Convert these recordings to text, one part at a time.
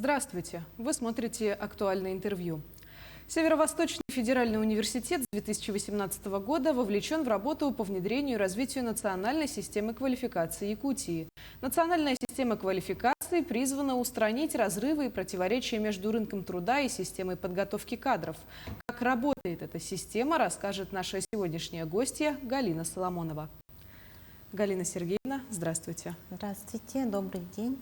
Здравствуйте! Вы смотрите «Актуальное интервью». Северо-Восточный федеральный университет с 2018 года вовлечен в работу по внедрению и развитию национальной системы квалификации Якутии. Национальная система квалификации призвана устранить разрывы и противоречия между рынком труда и системой подготовки кадров. Как работает эта система, расскажет наша сегодняшняя гостья Галина Соломонова. Галина Сергеевна, здравствуйте. Здравствуйте, добрый день.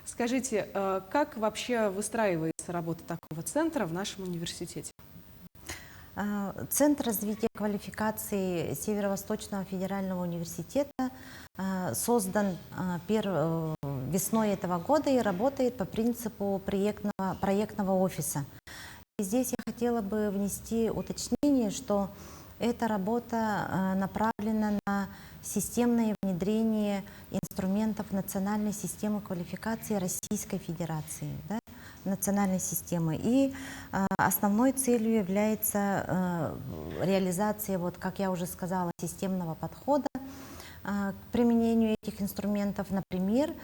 Скажите, как вообще выстраивается работа такого центра в нашем университете? Центр развития квалификации Северо-Восточного федерального университета создан весной этого года и работает по принципу проектного офиса. И здесь я хотела бы внести уточнение, что эта работа направлена на системное внедрение инструментов национальной системы квалификации Российской Федерации, да, национальной системы. И основной целью является реализация, вот, как я уже сказала, системного подхода к применению этих инструментов, например,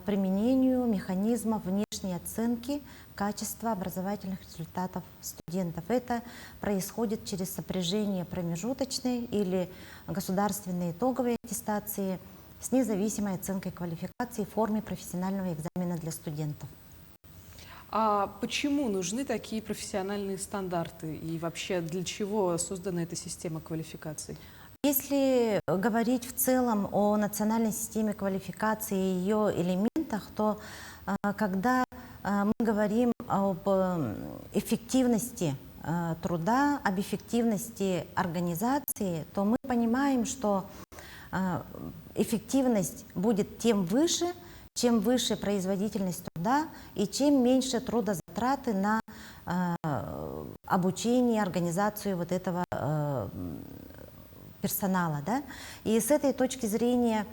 применению механизмов внешней оценки качества образовательных результатов студентов. Это происходит через сопряжение промежуточной или государственной итоговой аттестации с независимой оценкой квалификации в форме профессионального экзамена для студентов. А почему нужны такие профессиональные стандарты и вообще для чего создана эта система квалификаций? Если говорить в целом о национальной системе квалификации и ее элементах, то когда мы говорим об эффективности труда, об эффективности организации, то мы понимаем, что эффективность будет тем выше, чем выше производительность труда и чем меньше трудозатраты на обучение, организацию вот этого персонала. Да? И с этой точки зрения,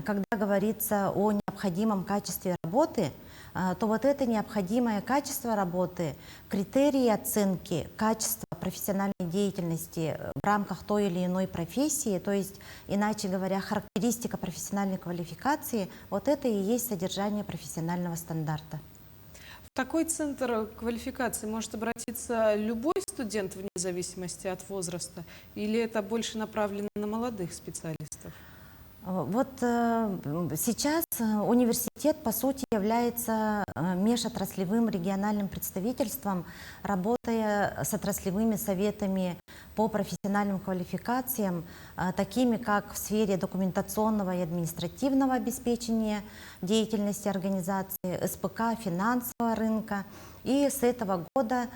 когда говорится о необходимом качестве работы, то вот это необходимое качество работы, критерии оценки качества профессиональной деятельности в рамках той или иной профессии, то есть, иначе говоря, характеристика профессиональной квалификации, вот это и есть содержание профессионального стандарта. В такой центр квалификации может обратиться любой студент вне зависимости от возраста, или это больше направлено на молодых специалистов? Вот сейчас университет, по сути, является межотраслевым региональным представительством, работая с отраслевыми советами по профессиональным квалификациям, такими как в сфере документационного и административного обеспечения деятельности организации, СПК, финансового рынка. И с этого года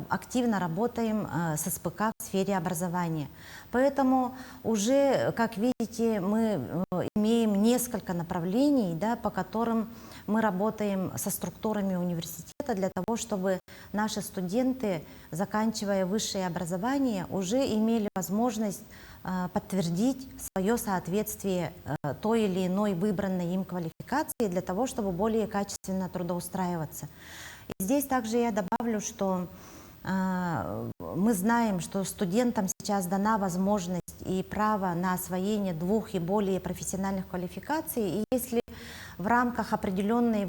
активно работаем с СПК в сфере образования. Поэтому уже, как видите, мы имеем несколько направлений, да, по которым мы работаем со структурами университета для того, чтобы наши студенты, заканчивая высшее образование, уже имели возможность подтвердить свое соответствие той или иной выбранной им квалификации для того, чтобы более качественно трудоустраиваться. И здесь также я добавлю, что мы знаем, что студентам сейчас дана возможность и право на освоение 2 и более профессиональных квалификаций. И если в рамках определенной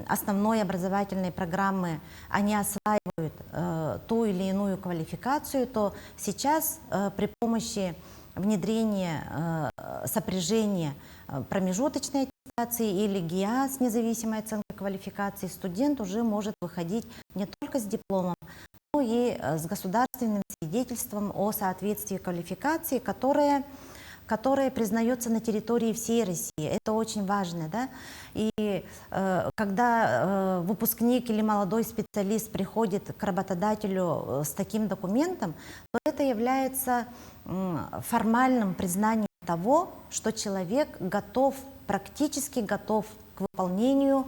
основной образовательной программы они осваивают ту или иную квалификацию, то сейчас при помощи внедрения сопряжения промежуточной аттестации или ГИА с независимой оценкой квалификации студент уже может выходить не только с дипломом, но и с государственным свидетельством о соответствии квалификации, которое признается на территории всей России. Это очень важно. Да? И когда выпускник или молодой специалист приходит к работодателю с таким документом, то это является формальным признанием того, что человек практически готов к выполнению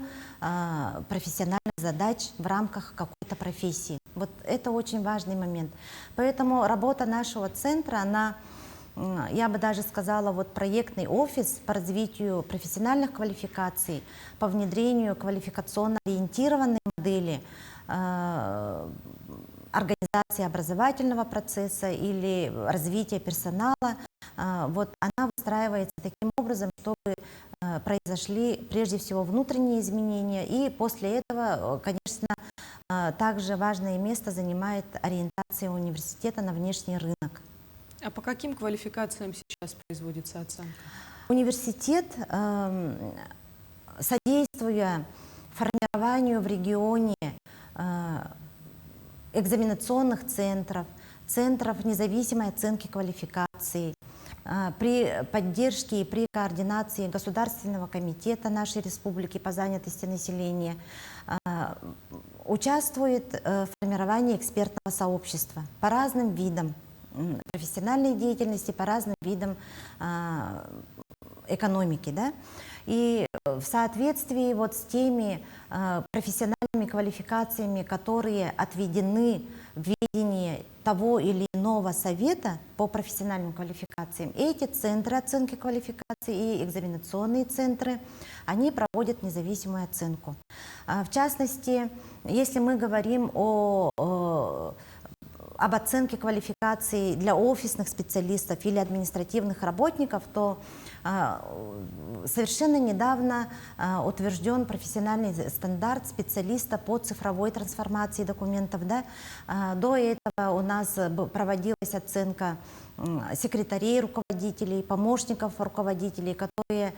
профессиональных задач в рамках какой-то профессии. Вот это очень важный момент. Поэтому работа нашего центра, она, я бы даже сказала, вот проектный офис по развитию профессиональных квалификаций, по внедрению квалификационно-ориентированной модели организации образовательного процесса или развития персонала вот она выстраивается таким образом, чтобы произошли прежде всего внутренние изменения, и после этого, конечно, также важное место занимает ориентация университета на внешний рынок. А по каким квалификациям сейчас производится оценка? Университет, содействуя формированию в регионе экзаменационных центров, центров независимой оценки квалификации, при поддержке и при координации Государственного комитета нашей республики по занятости населения, участвует в формировании экспертного сообщества по разным видам профессиональной деятельности, по разным видам экономики, да? И в соответствии вот с теми профессиональными квалификациями, которые отведены в ведении того или иного совета по профессиональным квалификациям, эти центры оценки квалификации и экзаменационные центры, они проводят независимую оценку. В частности, если мы говорим об оценке квалификации для офисных специалистов или административных работников, то совершенно недавно утвержден профессиональный стандарт специалиста по цифровой трансформации документов. Да? До этого у нас проводилась оценка секретарей руководителей, помощников руководителей, которые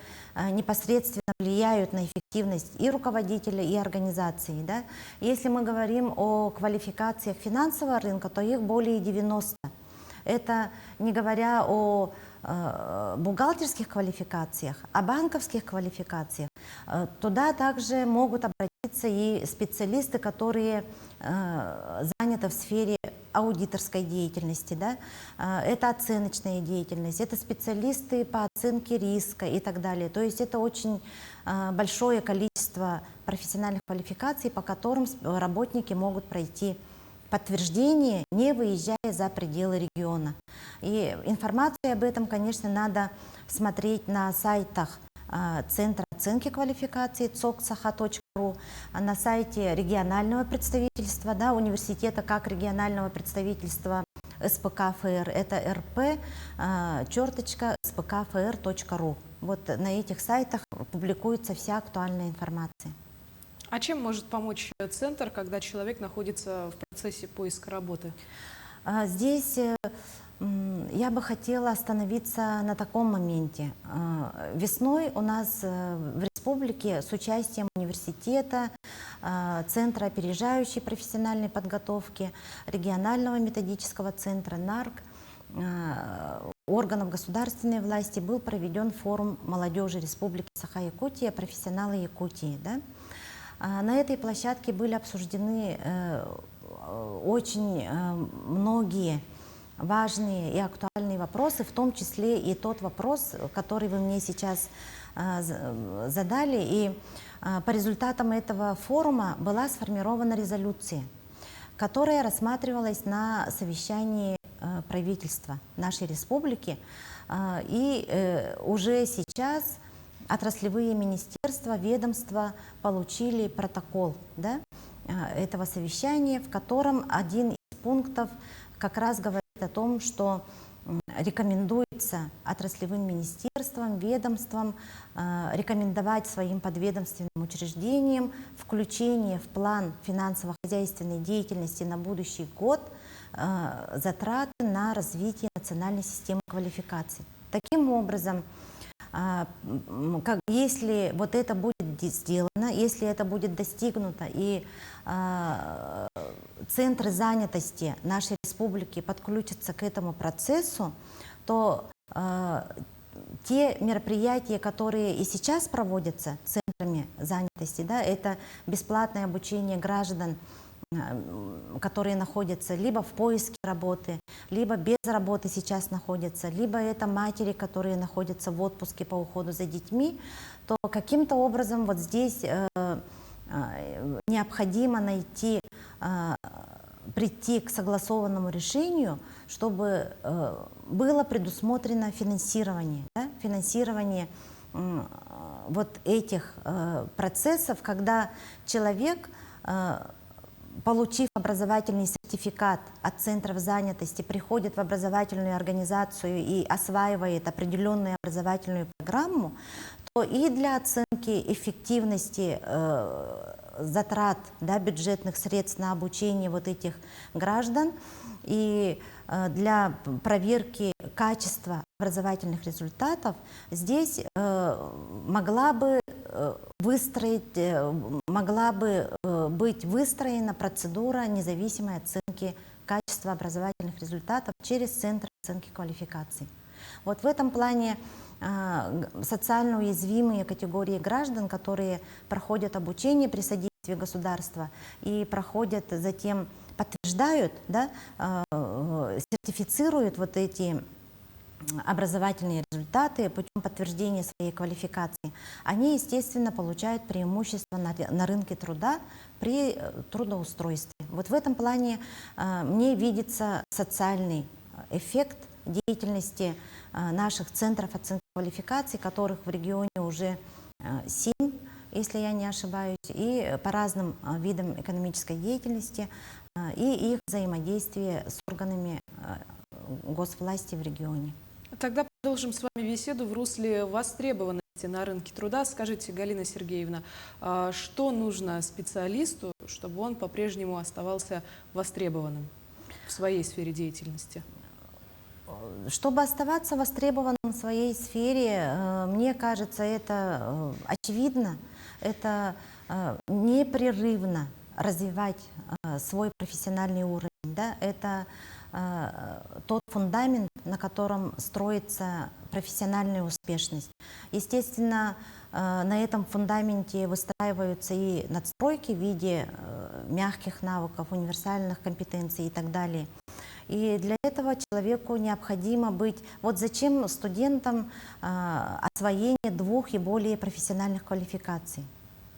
непосредственно влияют на эффективность и руководителя, и организации. Да? Если мы говорим о квалификациях финансового рынка, то их более 90. Это не говоря о бухгалтерских квалификациях, о банковских квалификациях. Туда также могут обратиться и специалисты, которые заняты в сфере аудиторской деятельности, да? Это оценочная деятельность, это специалисты по оценке риска и так далее. То есть это очень большое количество профессиональных квалификаций, по которым работники могут пройти подтверждение, не выезжая за пределы региона. И информацию об этом, конечно, надо смотреть на сайтах Центра оценки квалификации цоксаха.ру, на сайте регионального представительства, да, университета как регионального представительства СПК ФР, это rp.spkfr.ru. Вот на этих сайтах публикуется вся актуальная информация. А чем может помочь центр, когда человек находится в процессе поиска работы? Здесь я бы хотела остановиться на таком моменте. Весной у нас в республике с участием университета, Центра опережающей профессиональной подготовки, регионального методического центра НАРК, органов государственной власти был проведен форум молодежи Республики Саха-Якутия «Профессионалы Якутии». Да? На этой площадке были обсуждены очень многие важные и актуальные вопросы, в том числе и тот вопрос, который вы мне сейчас задали. И по результатам этого форума была сформирована резолюция, которая рассматривалась на совещании правительства нашей республики. И уже сейчас отраслевые министерства, ведомства получили протокол, да, этого совещания, в котором один из пунктов как раз говорит о том, что рекомендуется отраслевым министерствам, ведомствам рекомендовать своим подведомственным учреждениям включение в план финансово-хозяйственной деятельности на будущий год затраты на развитие национальной системы квалификаций. Таким образом, если вот это будет сделано, если это будет достигнуто, и центры занятости нашей республики подключатся к этому процессу, то те мероприятия, которые и сейчас проводятся центрами занятости, да, это бесплатное обучение граждан, которые находятся либо в поиске работы, либо без работы сейчас находятся, либо это матери, которые находятся в отпуске по уходу за детьми, то каким-то образом вот здесь необходимо прийти к согласованному решению, чтобы было предусмотрено финансирование, да, финансирование вот этих процессов, когда человек получив образовательный сертификат от центров занятости, приходит в образовательную организацию и осваивает определенную образовательную программу, то и для оценки эффективности затрат, да, бюджетных средств на обучение вот этих граждан и для проверки качества образовательных результатов здесь могла бы быть выстроена процедура независимой оценки качества образовательных результатов через Центр оценки квалификаций. Вот в этом плане социально уязвимые категории граждан, которые проходят обучение при содействии государства и проходят затем, подтверждают, да, сертифицируют вот эти образовательные результаты путем подтверждения своей квалификации, они, естественно, получают преимущество на рынке труда при трудоустройстве. Вот в этом плане мне видится социальный эффект деятельности наших центров оценки квалификаций, которых в регионе уже 7, если я не ошибаюсь, и по разным видам экономической деятельности, и их взаимодействие с органами госвласти в регионе. Тогда продолжим с вами беседу в русле востребованности на рынке труда. Скажите, Галина Сергеевна, что нужно специалисту, чтобы он по-прежнему оставался востребованным в своей сфере деятельности? Чтобы оставаться востребованным в своей сфере, мне кажется, это очевидно, это непрерывно развивать свой профессиональный уровень. Да? Это тот фундамент, на котором строится профессиональная успешность. Естественно, на этом фундаменте выстраиваются и надстройки в виде мягких навыков, универсальных компетенций и так далее. И для этого человеку необходимо быть... Вот зачем студентам освоение 2 и более профессиональных квалификаций?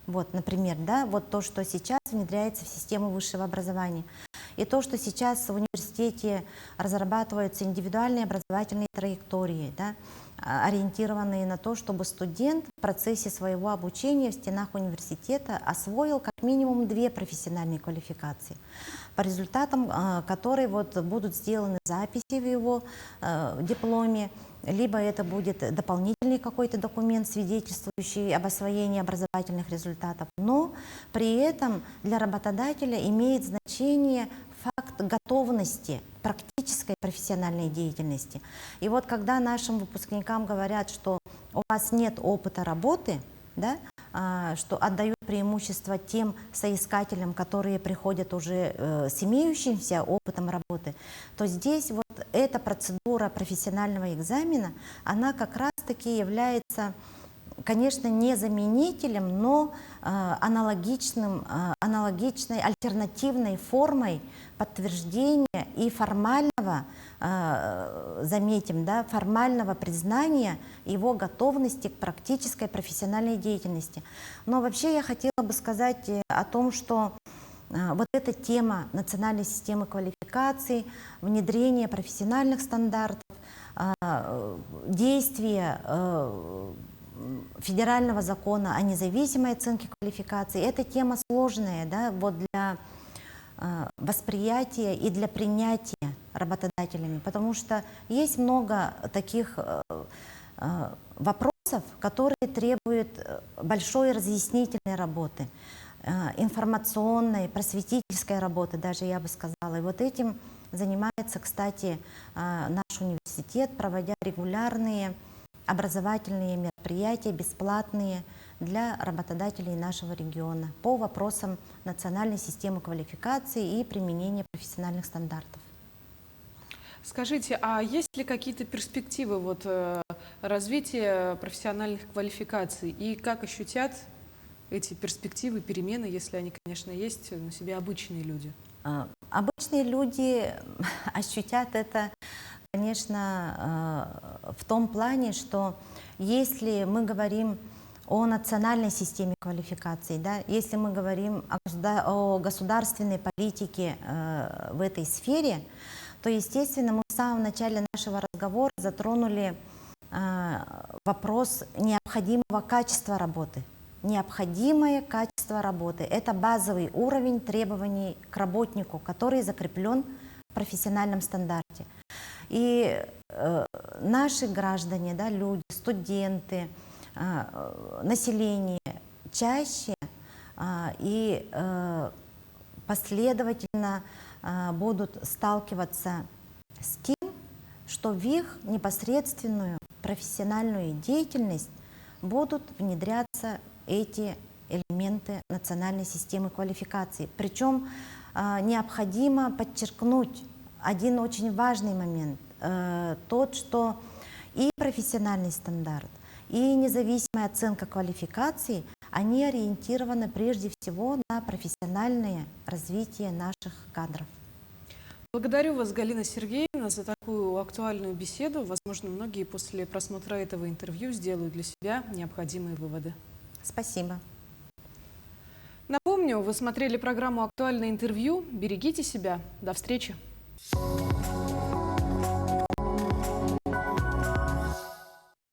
Вот, например, да, вот то, что сейчас внедряется в систему высшего образования. И то, что сейчас в университете разрабатываются индивидуальные образовательные траектории, да, ориентированные на то, чтобы студент в процессе своего обучения в стенах университета освоил как минимум 2 профессиональные квалификации, по результатам которой вот будут сделаны записи в его дипломе, либо это будет дополнительный какой-то документ, свидетельствующий об освоении образовательных результатов. Но при этом для работодателя имеет значение факт готовности практической профессиональной деятельности. И вот когда нашим выпускникам говорят, что у вас нет опыта работы, да, что отдают преимущество тем соискателям, которые приходят уже с имеющимся опытом работы, то здесь вот эта процедура профессионального экзамена, она как раз-таки является, конечно, не заменителем, но аналогичной, альтернативной формой подтверждения и формального, заметим, да, формального признания его готовности к практической профессиональной деятельности. Но вообще я хотела бы сказать о том, что вот эта тема национальной системы квалификаций, внедрение профессиональных стандартов, действия федерального закона о независимой оценке квалификаций, это тема сложная, да, вот для восприятия и для принятия работодателями, потому что есть много таких вопросов, которые требуют большой разъяснительной работы, информационной, просветительской работы, даже я бы сказала. И вот этим занимается, кстати, наш университет, проводя регулярные образовательные мероприятия, бесплатные для работодателей нашего региона по вопросам национальной системы квалификации и применения профессиональных стандартов. Скажите, а есть ли какие-то перспективы вот, развития профессиональных квалификаций? И как ощутят эти перспективы, перемены, если они, конечно, есть, на себе обычные люди? Обычные люди ощутят это, конечно, в том плане, что если мы говорим о национальной системе квалификаций, да, если мы говорим о государственной политике в этой сфере, то, естественно, мы в самом начале нашего разговора затронули вопрос необходимого качества работы. необходимое качество работы. Это базовый уровень требований к работнику, который закреплен в профессиональном стандарте. И наши граждане, да, люди, студенты, население чаще и последовательно будут сталкиваться с тем, что в их непосредственную профессиональную деятельность будут внедряться эти элементы национальной системы квалификации. Причем необходимо подчеркнуть один очень важный момент, тот, что и профессиональный стандарт, и независимая оценка квалификаций, они ориентированы прежде всего на профессиональное развитие наших кадров. Благодарю вас, Галина Сергеевна, за такую актуальную беседу. Возможно, многие после просмотра этого интервью сделают для себя необходимые выводы. Спасибо. Напомню, вы смотрели программу «Актуальное интервью». Берегите себя. До встречи.